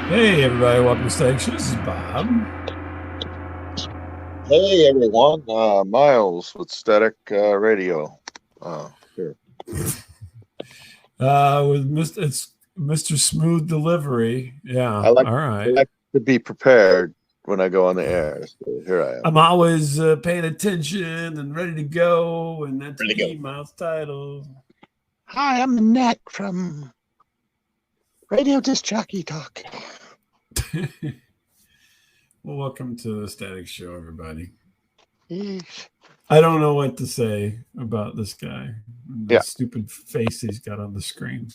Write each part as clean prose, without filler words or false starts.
Hey, everybody, welcome to Static Show. This is Bob. Hey everyone, Miles with Static Radio. Here. It's Mr. Smooth Delivery. I Yeah, like all I right. like to be prepared when I go on the air. So here I am. I'm always paying attention and ready to go, and that's Ready to me, go. Miles Title. Hi, I'm Nick from Radio Disc Jockey Talk. Well, welcome to the Static Show, everybody. Yeesh. I don't know what to say about this guy and the Yeah. stupid face he's got on the screen.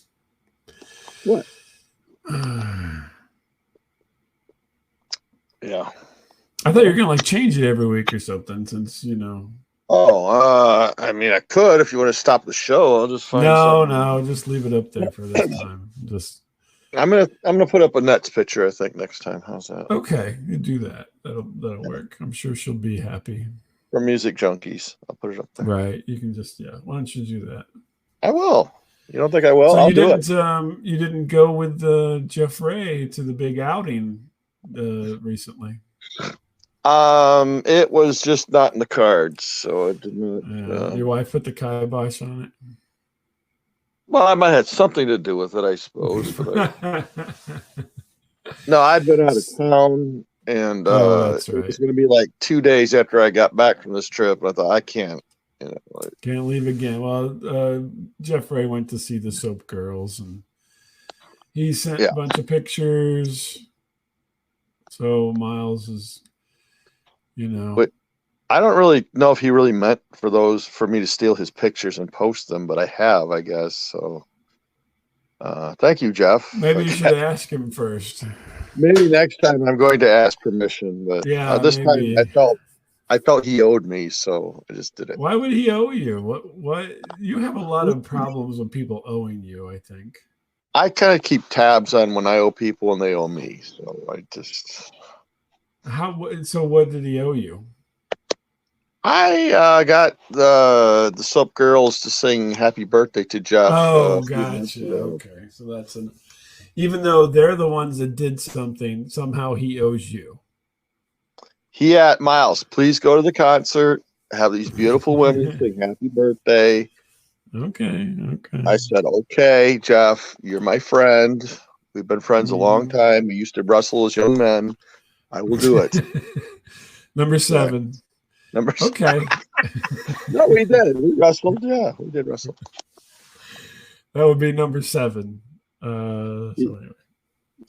What? I Yeah. thought you were gonna like change it every week or something, since I mean, I could if you want to stop the show. I'll just find No, something. no, just leave it up there for this time. Just I'm gonna put up a Nets picture. I think next time. How's that? Okay, you do that. That'll work. I'm sure she'll be happy. For music junkies, I'll put it up there. Right. You can just Why don't you do that? I will. You don't think I will? So I'll do it. you didn't go with Jeff Ray to the big outing recently. It was just not in the cards, so it didn't. Your wife put the kibosh on Well, I might have something to do with it, I suppose. But it. no, I'd been out of town, and Oh, that's it was right. going to be like 2 days after I got back from this trip. And I thought I can't, Can't leave again. Well, Jeff Ray went to see the Soap Girls, and he sent yeah. a bunch of pictures. So Miles is, But I don't really know if he really meant for me to steal his pictures and post them, but I have, I guess. So, thank you, Jeff. maybe you should ask him first. Maybe next time I'm going to ask permission, but Yeah, this time maybe. I felt he owed me, so I just did it. Why would he owe you? What you have a lot of problems with people owing you, I think. I kind of keep tabs on when I owe people and they owe me, so I just So what did he owe you? I got the Soap Girls to sing "Happy Birthday" to Jeff Oh, a few months gotcha. ago. Okay. So even though they're the ones that did something, somehow he owes you. He at Miles, please go to the concert. Have these beautiful women sing "Happy Birthday." Okay. I said, "Okay, Jeff, you're my friend. We've been friends a long time. We used to wrestle as young men. I will do it." Number 7. Number Okay. No, we did. We wrestled. Yeah, we did wrestle. That would be number 7. So anyway.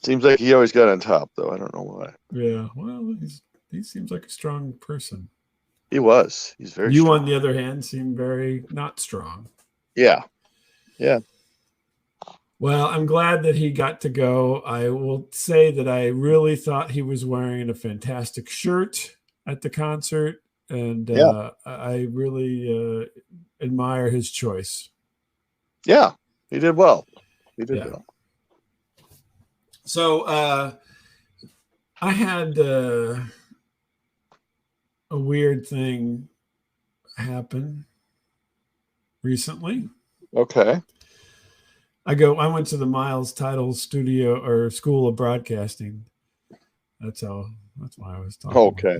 Seems like he always got on top, though. I don't know why. Yeah. Well, he seems like a strong person. He was. He's very You, strong. on the other hand, seem very not strong. Yeah. Well, I'm glad that he got to go. I will say that I really thought he was wearing a fantastic shirt at the concert, and I really admire his choice. Yeah. He did well. Well. So I had a weird thing happen recently. Okay. I went to the Miles Title Studio or School of Broadcasting. That's why I was talking. Okay.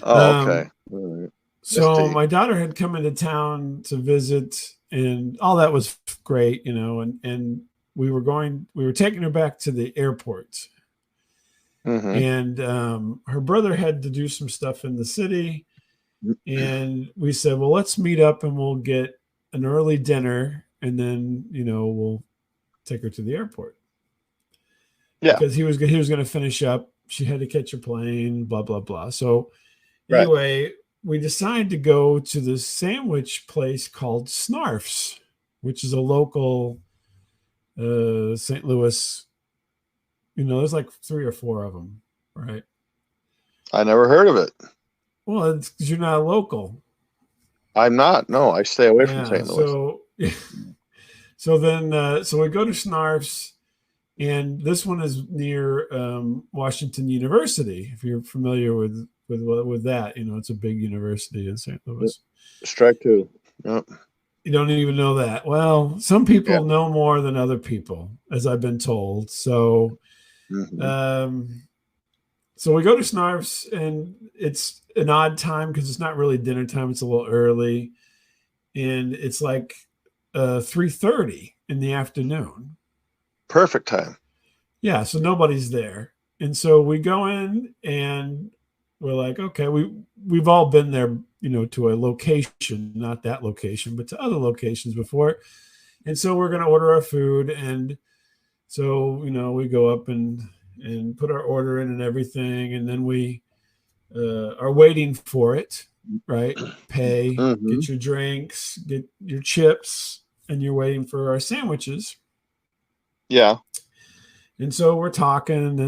Okay. All right. So my daughter had come into town to visit, and all that was great, and we were taking her back to the airport. Mm-hmm. And her brother had to do some stuff in the city, and we said, well, let's meet up and we'll get an early dinner, and then we'll take her to the airport. Yeah, because he was going to finish up. She had to catch a plane, blah blah blah. So anyway, we decided to go to this sandwich place called Snarf's, which is a local St. Louis. There's like 3 or 4 of them, right? I never heard of it. Well, it's because you're not local. I'm not. No, I stay away from St. Louis. So then we go to Snarf's, and this one is near Washington University. If you're familiar with that, it's a big university in St. Louis. Strike 2. Yep. You don't even know that. Well, some people know more than other people, as I've been told. So Mm-hmm. So we go to Snarf's, and it's an odd time because it's not really dinner time. It's a little early, and it's like 3:30 in the afternoon. Perfect time. Yeah, so nobody's there, and so we go in, and we're like, okay, we've all been there, to a location, not that location, but to other locations before, and so we're going to order our food, and so we go up and put our order in and everything, and then we are waiting for it, right? Pay, get your drinks, get your chips, and you're waiting for our sandwiches. Yeah. And so we're talking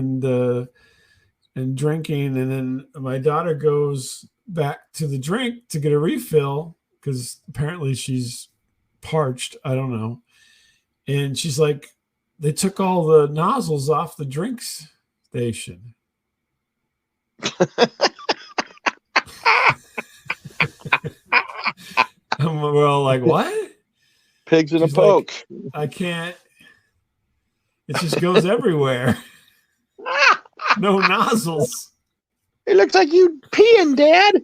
and drinking, and then my daughter goes back to the drink to get a refill because apparently she's parched. I don't know. And she's like, they took all the nozzles off the drinks station. And we're all like, what? Pigs in a poke. Like, I can't. It just goes everywhere. No nozzles. It looks like you peeing, Dad.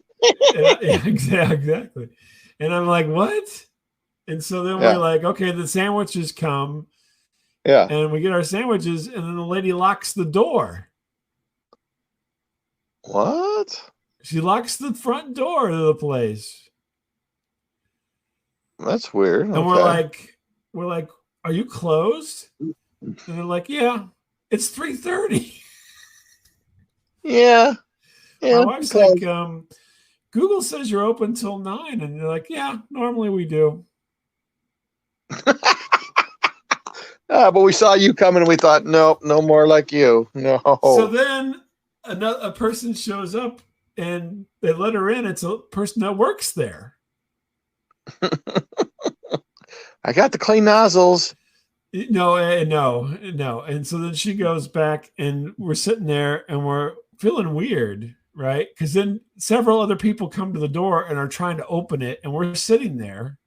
Yeah, exactly. And I'm like, what? And so then we're like, okay, the sandwiches come. Yeah. And we get our sandwiches, and then the lady locks the door. What? She locks the front door of the place. That's weird. And we're like, are you closed? And they're like, yeah, it's 3:30. Yeah. My wife's like, Google says you're open till 9. And they're like, yeah, normally we do. But we saw you coming and we thought, nope, no more like you. No. So then a person shows up and they let her in. It's a person that works there. I got the clean nozzles. No. And so then she goes back, and we're sitting there and we're feeling weird, right? Because then several other people come to the door and are trying to open it, and we're sitting there.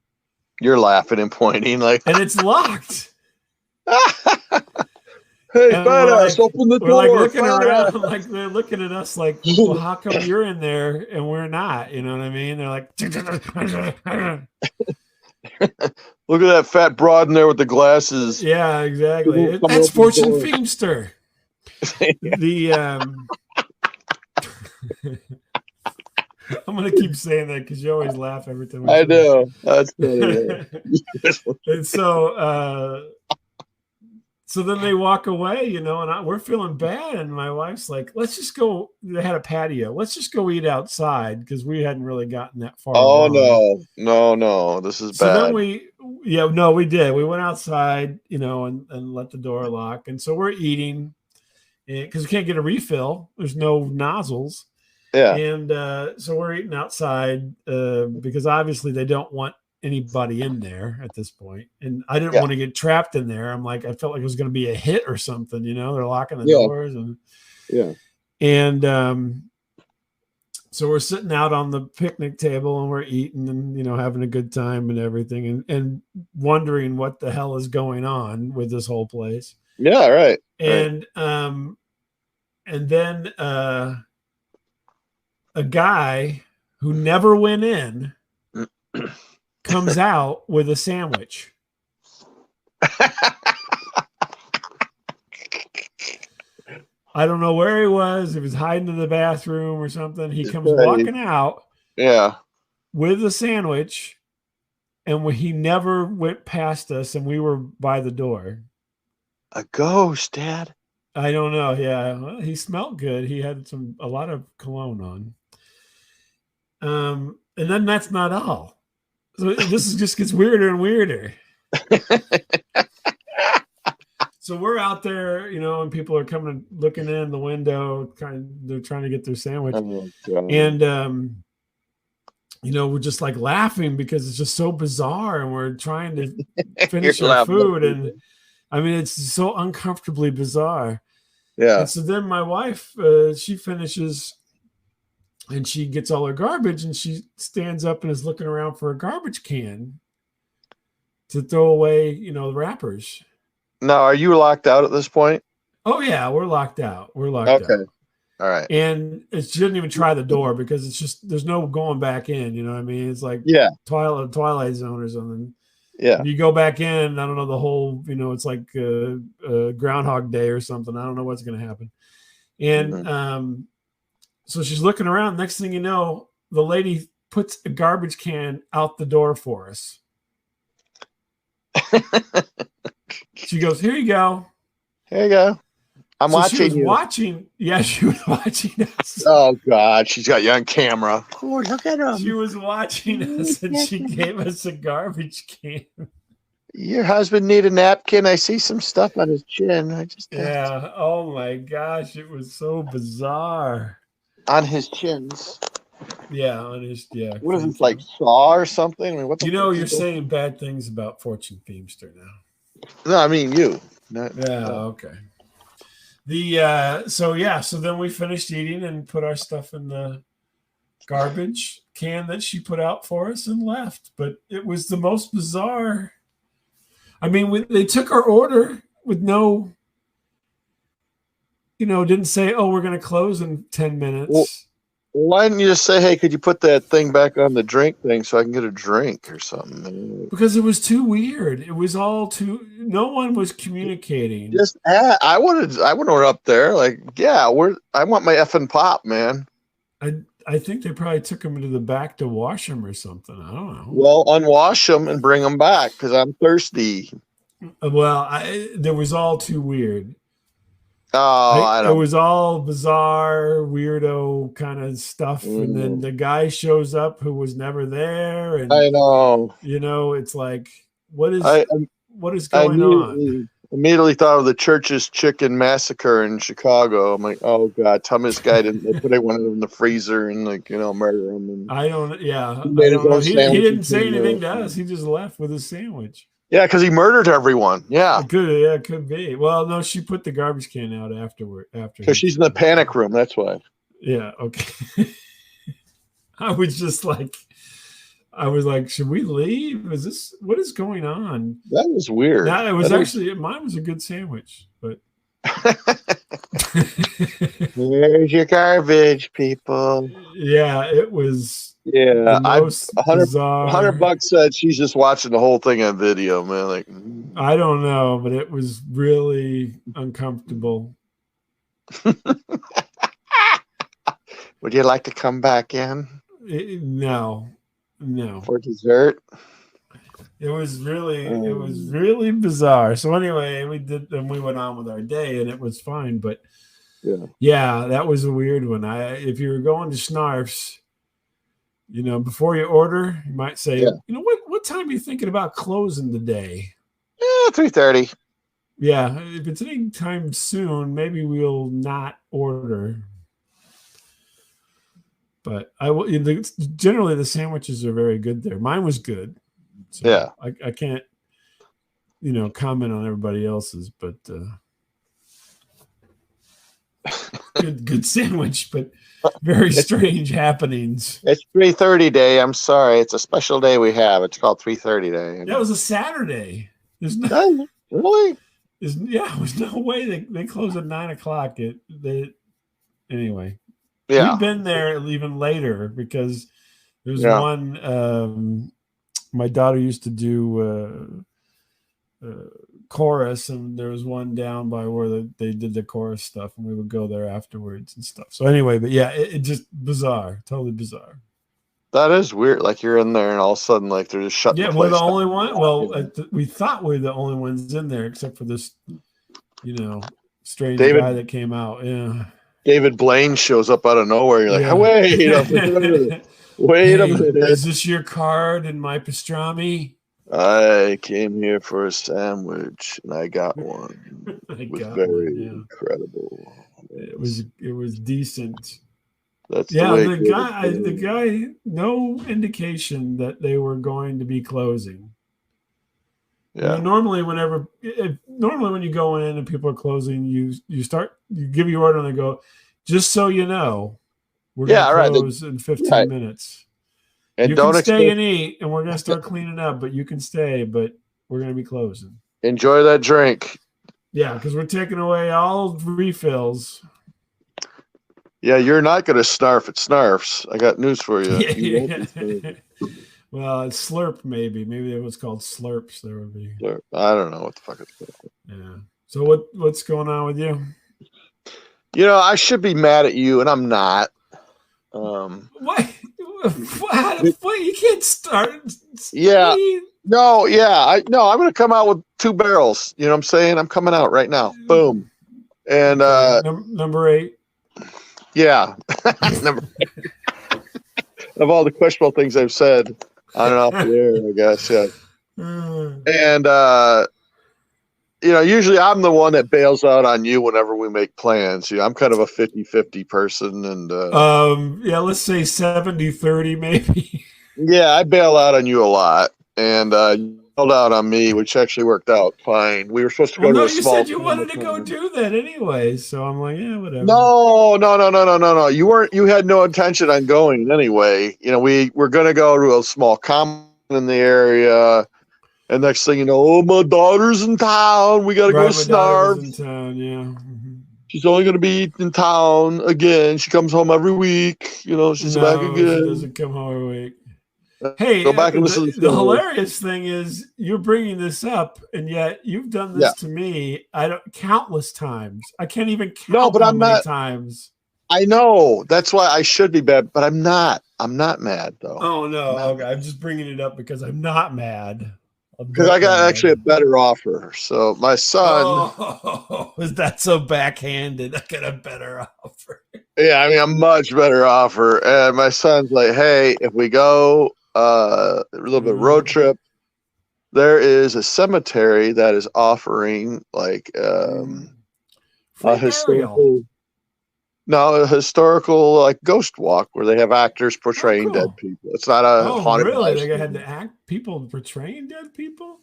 You're laughing and pointing like, and it's locked. Hey, badass, open the door. We're like looking around, like they're looking at us like, well, how come you're in there and we're not? You know what I mean? They're like, look at that fat broad in there with the glasses. Yeah, exactly. That's Fortune Feimster. I'm gonna keep saying that because you always laugh every time. I know. That's funny. And so then they walk away, and we're feeling bad. And my wife's like, let's just go. They had a patio. Let's just go eat outside because we hadn't really gotten that far. Oh, no. This is bad. So then we did. We went outside, and let the door lock. And so we're eating because we can't get a refill. There's no nozzles. Yeah. And so we're eating outside because obviously they don't want anybody in there at this point. And I didn't want to get trapped in there. I'm like, I felt like it was going to be a hit or something, they're locking the doors. And so we're sitting out on the picnic table and we're eating and, having a good time and everything and wondering what the hell is going on with this whole place. Yeah. Right. And then a guy who never went in comes out with a sandwich. I don't know where he was. He was hiding in the bathroom or something. He comes walking out with a sandwich, and he never went past us, and we were by the door. A ghost, Dad. I don't know. Yeah. Well, he smelled good. He had a lot of cologne on. And then that's not all. So this just gets weirder and weirder. So we're out there, and people are coming and looking in the window, they're trying to get their sandwich. And we're just like laughing because it's just so bizarre, and we're trying to finish our food. And I mean, it's so uncomfortably bizarre. Yeah. And so then my wife, she finishes and she gets all her garbage, and she stands up and is looking around for a garbage can to throw away, the wrappers. Now, are you locked out at this point? Oh yeah, we're locked out. We're locked Okay. out. All right. And she didn't even try the door because it's just there's no going back in. You know what I mean? It's like Yeah. Twilight Zone or something. Yeah. You go back in, I don't know the whole. It's like Groundhog Day or something. I don't know what's going to happen. And so she's looking around. Next thing you know, the lady puts a garbage can out the door for us. She goes, "Here you go. Here you go. I'm watching she was you." Watching. Yeah, she was watching us. Oh God, she's got you on camera. Oh, look at him. She was watching us, and she gave us a garbage can. Your husband need a napkin. I see some stuff on his chin. Yeah. Oh my gosh, it was so bizarre. On his chins. Yeah, on his What is this, like Saw or something? I mean, what the you're saying bad things about Fortune Feimster now. No, I mean you. Okay. So then we finished eating and put our stuff in the garbage can that she put out for us and left. But it was the most bizarre. I mean, they took our order with no, didn't say, "Oh, we're going to close in 10 minutes." Well, why didn't you just say, "Hey, could you put that thing back on the drink thing so I can get a drink or something?" Because it was too weird. It was all too. No one was communicating. Just I wanted up there like, yeah, I want my effing pop, man. I think they probably took him to the back to wash him or something. I don't know. Well, unwash them and bring them back because I'm thirsty. Well, there was all too weird. Oh, it was all bizarre, weirdo kind of stuff. And then the guy shows up who was never there. And I know. It's like, what is going on? Immediately thought of the Church's Chicken Massacre in Chicago. I'm like, oh God, tell me this guy didn't put one in the freezer and murder him. And I don't know. He didn't say anything to us. He just left with his sandwich. Yeah, because he murdered everyone. Yeah. It could be. Well, no, she put the garbage can out after. Because she's in the panic room, that's why. Yeah, okay. I was like, should we leave? What is going on? That was weird. Mine was a good sandwich, but Here's your garbage, people. Yeah, it was. Yeah, $100 said she's just watching the whole thing on video, man. Like, I don't know, but it was really uncomfortable. Would you like to come back in? No. For dessert? It was really bizarre. So anyway, we went on with our day, and it was fine. But yeah, that was a weird one. If you were going to Snarf's, before you order, you might say, what time are you thinking about closing today? 3:30. Yeah, if it's any time soon, maybe we'll not order. But generally the sandwiches are very good there. Mine was good. So yeah, I can't, comment on everybody else's, but good sandwich, but very strange happenings. It's 3:30 day. I'm sorry, it's a special day we have. It's called 3:30 day. That was a Saturday. There's really? There was no way they close at 9:00. Anyway. Yeah, we've been there even later because there's one. My daughter used to do chorus, and there was one down by where they did the chorus stuff, and we would go there afterwards and stuff. So anyway, but yeah, it just bizarre, totally bizarre. That is weird. Like you're in there, and all of a sudden, like they're just shutting. Yeah, we're the only one. Well, we thought we were the only ones in there, except for this, strange guy that came out. Yeah. David Blaine shows up out of nowhere. You're like, oh, wait a minute. Is this your card and my pastrami? I came here for a sandwich and I got one. Incredible. It was decent. That's the guy, no indication that they were going to be closing. Yeah. Normally when you go in and people are closing, you give your order and they go, just so you know, we're going to close in 15 minutes. And you can stay and eat, and we're going to start cleaning up, but you can stay, but we're going to be closing. Enjoy that drink. Yeah, because we're taking away all refills. Yeah, you're not going to snarf at Snarf's. I got news for you. You won't be snarfing. Well, it's Slurp, maybe. Maybe it was called Slurps. There would be. I don't know what the fuck it's called. Yeah. So what's going on with you? You know, I should be mad at you, and I'm not. What? What? You can't start. Yeah. No, yeah. I'm going to come out with 2 barrels. You know what I'm saying? I'm coming out right now. Boom. And okay. Number 8. Yeah. Number 8. Of all the questionable things I've said on and off the air, I guess. Yeah. And you know, usually I'm the one that bails out on you whenever we make plans. You know, I'm kind of a 50-50 person, and yeah, let's say 70-30 maybe. Yeah, I bail out on you a lot, and you bailed out on me, which actually worked out fine. We were supposed to go to a small. You said you wanted to go do that anyway, so I'm like, yeah, whatever. No. You weren't. You had no intention on going anyway. You know, we were going to go to a small common in the area. And next thing you know, oh, my daughter's in town. We got to go to Snarf. In town, yeah. Mm-hmm. She's only going to be in town again. She comes home every week. You know, she's back again. She doesn't come home every week. Hey, go back and listen to the hilarious thing is you're bringing this up, and yet you've done this to me countless times. I can't even count how many times. I know. That's why I should be bad, but I'm not. I'm not mad, though. Oh, no. Okay. I'm just bringing it up because I'm not mad. Because I got actually a better offer. So my son. Oh, is that so backhanded? I got a better offer. Yeah, I mean, a much better offer. And my son's like, hey, if we go a little bit road trip, there is a cemetery that is offering like a historical. No, a historical like ghost walk where they have actors portraying dead people. It's not a haunted house. Really? They had to act people portraying dead people?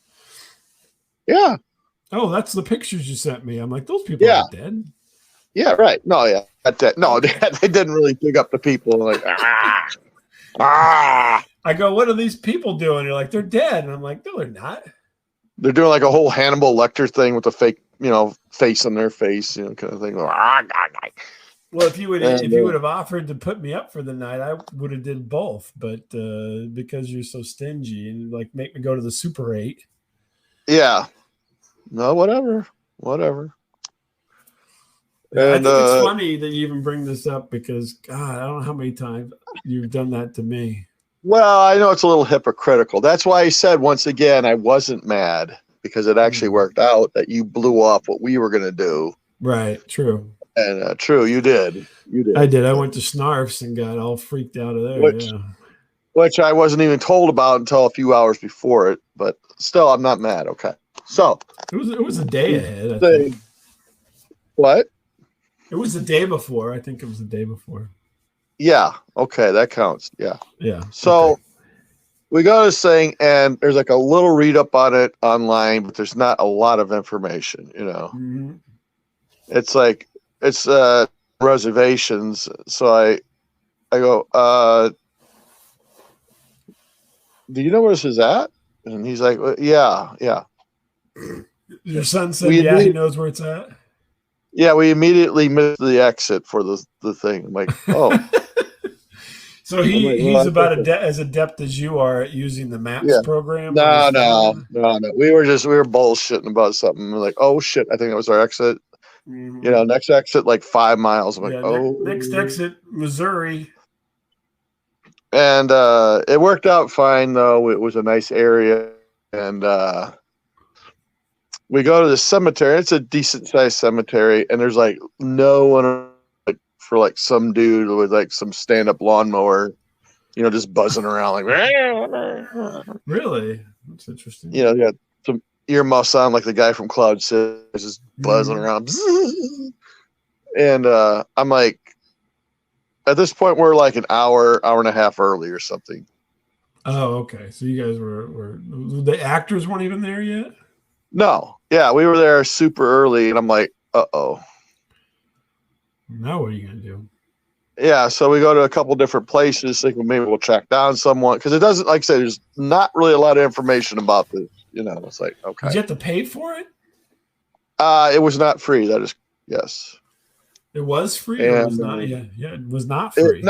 Yeah. Oh, that's the pictures you sent me. I'm like, those people aren't dead. Yeah, right. No, yeah. No, they didn't really dig up the people like I go, what are these people doing? You're like, they're dead. And I'm like, no, they're not. They're doing like a whole Hannibal Lecter thing with a fake, face on their face, kind of thing. Well, if you would have offered to put me up for the night, I would have did both. But because you're so stingy and like make me go to the Super 8. Yeah. No, whatever. And I think it's funny that you even bring this up because God, I don't know how many times you've done that to me. Well, I know it's a little hypocritical. That's why I said once again I wasn't mad because it actually worked out that you blew off what we were going to do. Right. True. And true, you did. I did. I went to Snarf's and got all freaked out of there. Which I wasn't even told about until a few hours before it. But still, I'm not mad. Okay. So it was a day ahead. I think. What? It was the day before. I think it was the day before. Yeah. Okay, that counts. Yeah. Yeah. So we go to this thing, and there's like a little read up on it online, but there's not a lot of information. Mm-hmm. It's like it's reservations. So I go, do you know where this is at? And he's like, well, yeah. Your son said, he knows where it's at. Yeah, we immediately missed the exit for the thing. I'm like, oh. So he's about as adept as you are at using the maps program. No. We were bullshitting about something. We're like, oh shit, I think that was our exit. Mm-hmm. Next exit like 5 miles. I'm like, next exit, Missouri. And it worked out fine though. It was a nice area, and we go to the cemetery. It's a decent sized cemetery, and there's like no one for like some dude with like some stand up lawnmower, just buzzing around like. Really, that's interesting. Yeah, some earmuffs on like the guy from Cloud City, just buzzing around. And I'm like, at this point we're like an hour and a half early or something. Oh, okay. So you guys were the actors weren't even there yet? No. Yeah, we were there super early, and I'm like, uh-oh. Now what are you going to do? Yeah, so we go to a couple different places, thinking maybe we'll track down someone. Because it doesn't, like I said, there's not really a lot of information about this. It's like, okay. Did you have to pay for it? It was not free. That is yes. It was free, or it was And not? Yeah, it was not free. it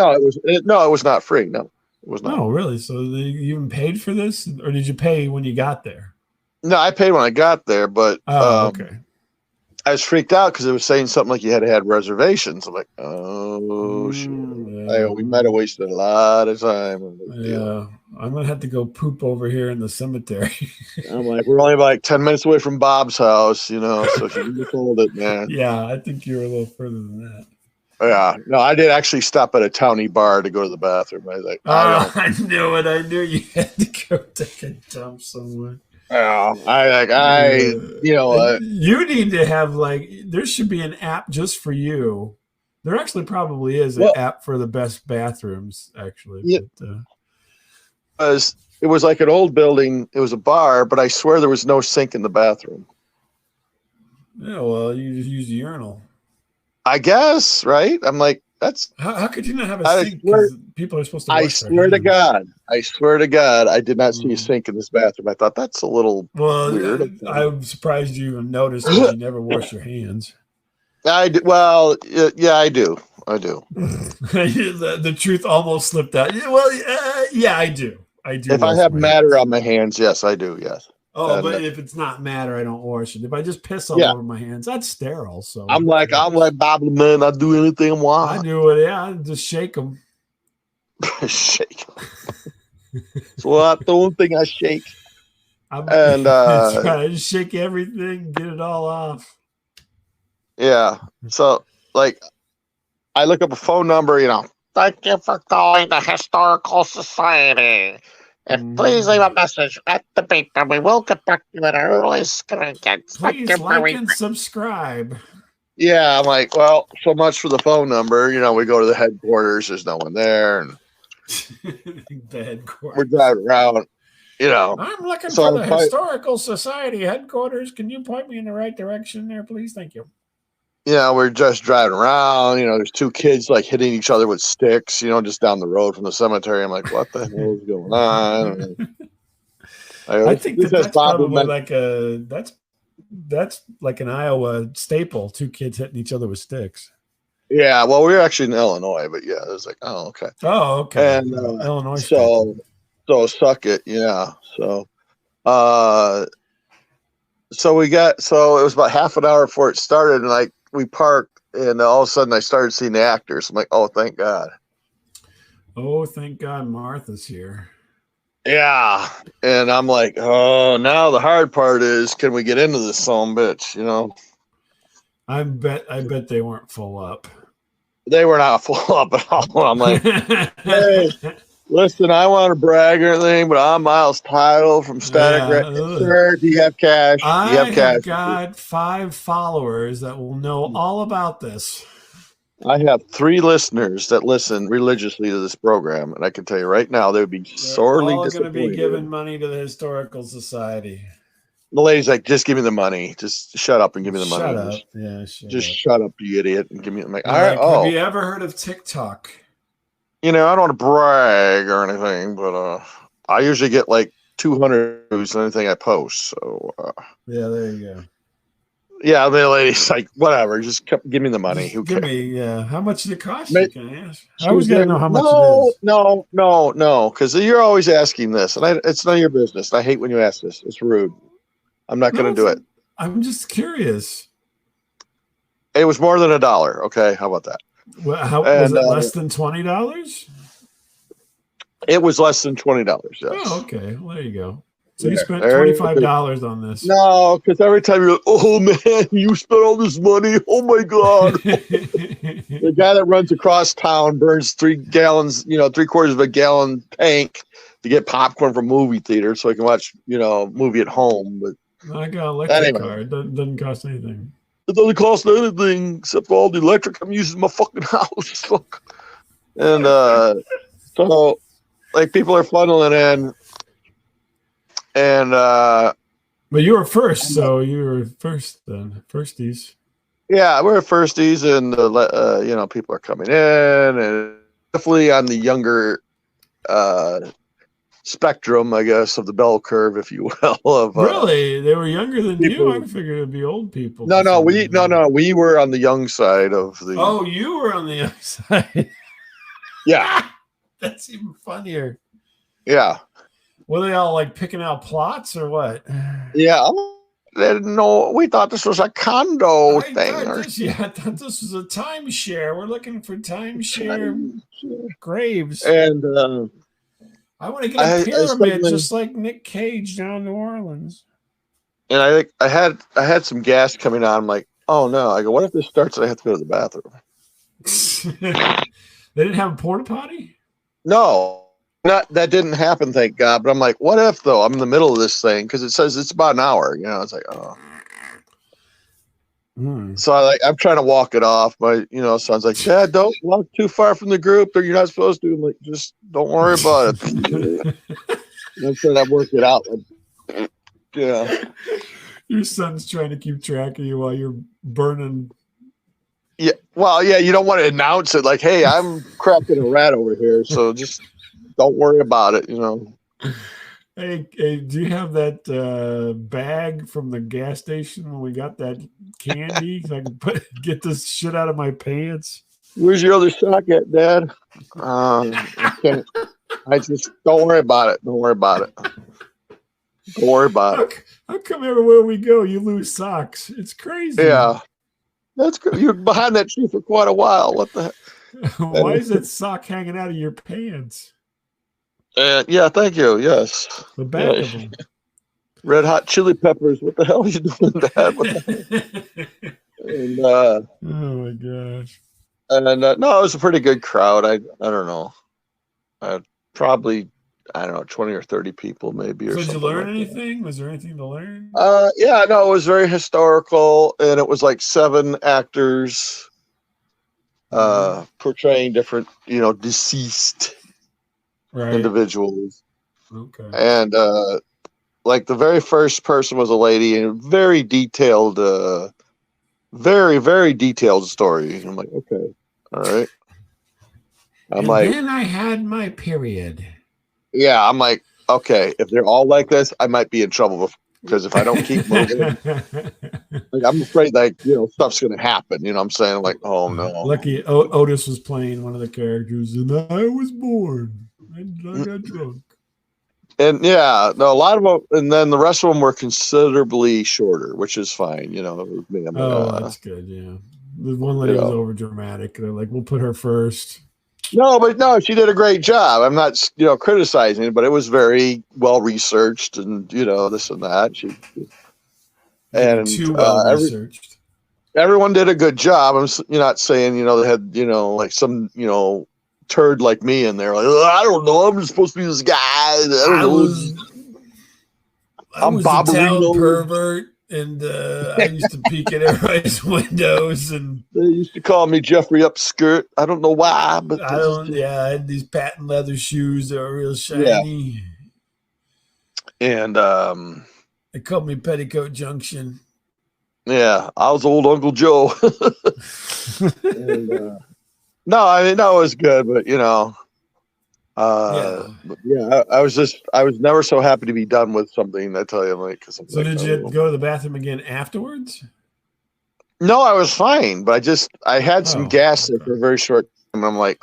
was not free. No, it was not. No, really. So you even paid for this, or did you pay when you got there? No, I paid when I got there, but Okay. I was freaked out because it was saying something like you had to have reservations. I'm like, oh shit. Yeah. We might have wasted a lot of time. Yeah, I'm gonna have to go poop over here in the cemetery. I'm like, we're only like 10 minutes away from Bob's house, so if you can just hold it, man. Yeah, I think you're a little further than that. Yeah, no, I did actually stop at a towny bar to go to the bathroom. I was like, I knew it. I knew you had to go take a dump somewhere. You need to have there should be an app just for you. There actually probably is an app for the best bathrooms, actually. Yeah. But, it was like an old building. It was a bar, but I swear there was no sink in the bathroom. Yeah, well, you just use the urinal. I guess, right? I'm like, that's how could you not have a sink? Because people are supposed to wash I swear to God, I did not see a sink in this bathroom. I thought that's a little weird. I'm surprised you even noticed because you never wash your hands. I do. Well, yeah, I do. The truth almost slipped out. Well, yeah, I do. If I have matter on my hands, yes, I do. Yes. Oh, but if it's not matter, I don't wash it. If I just piss all over my hands, that's sterile. So I'm like Bob the Man. I do anything I want. I do it. Yeah, I just shake them. Shake. So the only thing I shake. That's right. I just shake everything, get it all off. Yeah. So I look up a phone number. Thank you for calling the Historical Society. And please leave a message at the beep, and we will get back to you at our earliest convenience. Please like and subscribe. Yeah, I'm like, well, so much for the phone number. We go to the headquarters. There's no one there, and the headquarters. We're driving around. I'm looking for the Historical Society headquarters. Can you point me in the right direction there, please? Thank you. We're just driving around. There's two kids hitting each other with sticks, just down the road from the cemetery. I'm like, what the hell is going on? I think that's probably that's like an Iowa staple. Two kids hitting each other with sticks. Yeah, well, we were actually in Illinois, but yeah, it was like, oh, okay. Oh, okay. And Illinois. So suck it, yeah. So it was about half an hour before it started, and we parked, and all of a sudden I started seeing the actors. I'm like, oh, thank God. Oh, thank God Martha's here. Yeah. And I'm like, oh, now the hard part is, can we get into this son of a bitch, I bet they weren't full up. They were not full up at all. I'm like, hey, listen, I want to brag or anything, but I'm Miles Title from Static. Sir, do you have cash? I have got 5 followers that will know all about this. I have 3 listeners that listen religiously to this program, and I can tell you right now, they would be sorely disappointed. They're all going to be giving money to the Historical Society. The lady's like, just give me the money. Just shut up and give me the money. Shut up. Just shut up, you idiot, and give me. I'm like, all right. Have you ever heard of TikTok? I don't want to brag or anything, but I usually get 200 views on anything I post. So yeah, there you go. Yeah, the lady's like, whatever, just give me the money. Who cares? Give me, how much did it cost you? Can I ask? I always got to know how much it is. No, because you're always asking this, and it's none of your business. I hate when you ask this. It's rude. I'm not going to do it. I'm just curious. It was more than $1. Okay, how about that? Well, was it less than $20? It was less than $20. Yes. Oh, okay. Well, there you go. So you spent $25 on this? No, because every time you're like, oh man, you spent all this money. Oh my God. The guy that runs across town burns 3 gallons, 3/4 of a gallon tank to get popcorn from movie theater so I can watch, movie at home. But I got an electric car. It doesn't cost anything. It doesn't cost anything except for all the electric I'm using in my fucking house. And so people are funneling in. And but you were first, so you were first then. Firsties. Yeah, we're firsties, and people are coming in, and definitely on the younger spectrum, I guess, of the bell curve, if you will. Of really, they were younger than people. you. I figured it'd be old people. No, we were on the young side of the. Oh, you were on the young side. Yeah, that's even funnier. Yeah. Were they all like picking out plots or what? Yeah. They didn't know. We thought this was a condo thing. I thought this was a timeshare. We're looking for timeshare graves. And I want to get a pyramid just like Nick Cage down New Orleans. And I had some gas coming on. I'm like, oh no. I go, what if this starts and I have to go to the bathroom? They didn't have a porta potty? No. That didn't happen, thank God. But I'm like, what if though? I'm in the middle of this thing because it says it's about an hour. It's like, oh. So I'm trying to walk it off. My son's like, Dad, don't walk too far from the group, or you're not supposed to. I'm like, just don't worry about it. I'm trying to work it out. Yeah. Your son's trying to keep track of you while you're burning. Yeah. Well, yeah. You don't want to announce it like, hey, I'm cracking a rat over here. So just don't worry about it. Hey, do you have that bag from the gas station when we got that candy? So I can get this shit out of my pants. Where's your other sock at, Dad? I can't. I just don't worry about it. Don't worry about it. Don't worry about it. How come everywhere we go, you lose socks? It's crazy. Yeah, that's good. You're behind that tree for quite a while. What the heck? Why is that sock hanging out of your pants? Yeah, thank you. Yes. The back of them. Red Hot Chili Peppers. What the hell are you doing, Dad? What the hell? And, oh my gosh. And no, it was a pretty good crowd. I don't know. Probably, I don't know, 20 or 30 people maybe. So did you learn anything? Was there anything to learn? Yeah, no, it was very historical, and it was like 7 actors portraying different, deceased individuals. Okay. And like the very first person was a lady, and very detailed, very, very detailed story. I'm like, okay, all right. Then I had my period. Yeah, I'm like, okay, if they're all like this, I might be in trouble because if I don't keep moving, like, I'm afraid stuff's gonna happen. You know what I'm saying? Like, oh no. Lucky Otis was playing one of the characters, and I was born. And I got drunk. And yeah, no, a lot of them, and then the rest of them were considerably shorter, which is fine. That's good. Yeah, the one lady was over dramatic. They're like, we'll put her first. No, she did a great job. I'm not, criticizing it, but it was very well researched, and this and that. Too well researched. Everyone did a good job. I'm not saying they had like some turd like me in there. Like, I don't know. I'm supposed to be this guy. I was a town pervert. And I used to peek at everybody's windows, and they used to call me Jeffrey Upskirt. I don't know why, but I had these patent leather shoes that were real shiny. Yeah. And they called me Petticoat Junction. Yeah, I was old Uncle Joe. And, no, it was good, but I was never so happy to be done with something. I tell you, so did you go to the bathroom again afterwards? No, I was fine, but I had some gas there for a very short time. And I'm like,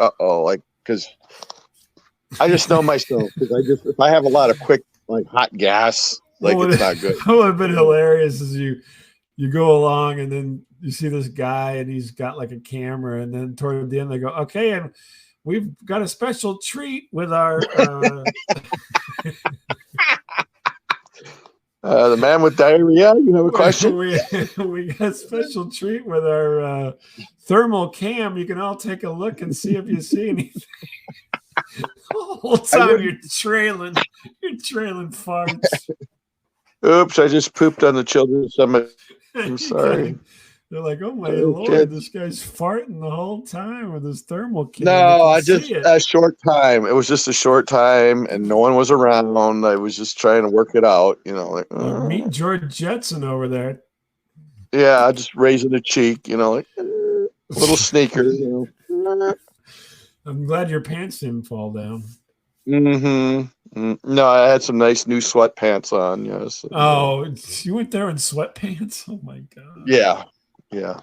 because I just know myself. Because if I have a lot of quick, hot gas, it's not good. What would have been hilarious is you go along and then you see this guy and he's got like a camera, and then toward the end they go, okay, and we've got a special treat with our the man with diarrhea. You have a question? We got a special treat with our thermal cam. You can all take a look and see if you see anything. The whole time you're trailing farts. Oops, I just pooped on the children's cemetery. I'm sorry. They're like, oh my Lord, this guy's farting the whole time with his thermal cam. No, a short time. It was just a short time, and no one was around. I was just trying to work it out, meet George Jetson over there. Yeah, just raising a cheek, little sneaker. I'm glad your pants didn't fall down. No, I had some nice new sweatpants on. Yes. Oh, you went there in sweatpants? Oh my god. Yeah. Yeah.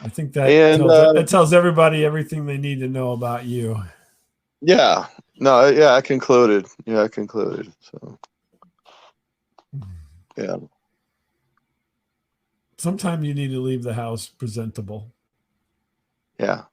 I think that And tells everybody everything they need to know about you. yeah. No, yeah, I concluded. Yeah, I concluded. So yeah. Sometimes you need to leave the house presentable. Yeah.